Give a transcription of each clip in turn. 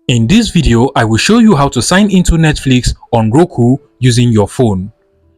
In this video, I will show you how to sign into Netflix on Roku using your phone.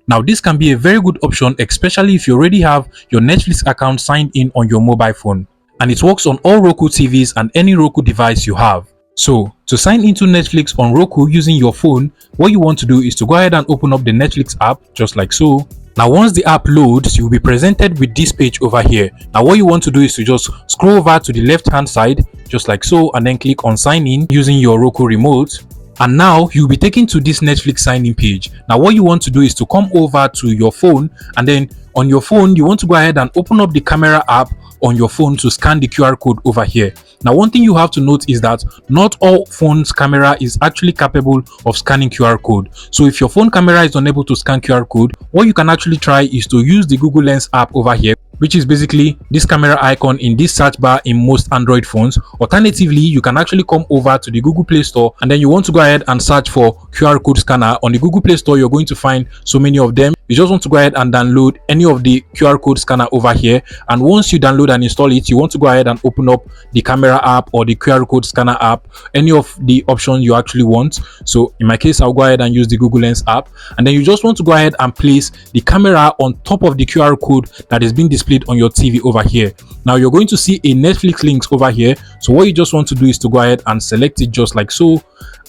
Now, this can be a very good option, especially if you already have your Netflix account signed in on your mobile phone. And it works on all Roku TVs and any Roku device you have. So, to sign into Netflix on Roku using your phone, what you want to do is to go ahead and open up the Netflix app, just like so. Now, once the app loads, you'll be presented with this page over here. Now, what you want to do is to just scroll over to the left hand side, just like so, and then click on sign in using your Roku remote. And now you'll be taken to this Netflix sign-in page. Now, what you want to do is to come over to your phone, and then on your phone, you want to go ahead and open up the camera app on your phone to scan the QR code over here. Now, one thing you have to note is that not all phones' camera is actually capable of scanning QR code. So if your phone camera is unable to scan QR code, what you can actually try is to use the Google Lens app over here, which is basically this camera icon in this search bar in most Android phones. Alternatively, you can actually come over to the Google Play Store, and then you want to go ahead and search for QR code scanner. On the Google Play Store, you're going to find so many of them. You just want to go ahead and download any of the QR code scanner over here, and once you download and install it, you want to go ahead and open up the camera app or the QR code scanner app, any of the options you actually want. So in my case, I'll go ahead and use the Google Lens app, and then you just want to go ahead and place the camera on top of the QR code that is being displayed on your TV over here. Now you're going to see a Netflix link over here, so what you just want to do is to go ahead and select it just like so,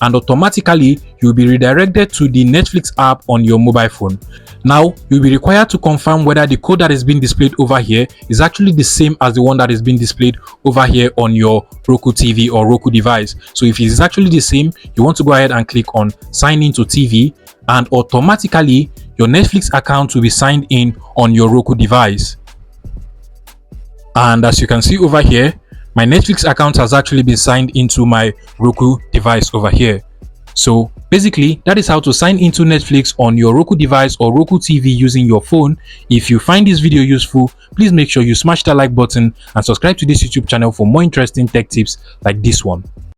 and automatically you'll be redirected to the Netflix app on your mobile phone. Now you'll be required to confirm whether the code that is being displayed over here is actually the same as the one that is being displayed over here on your Roku TV or Roku device. So if it is actually the same, you want to go ahead and click on sign into TV, and automatically your Netflix account will be signed in on your Roku device. And as you can see over here, my Netflix account has actually been signed into my Roku device over here. So basically, that is how to sign into Netflix on your Roku device or Roku TV using your phone. If you find this video useful, please make sure you smash that like button and subscribe to this YouTube channel for more interesting tech tips like this one.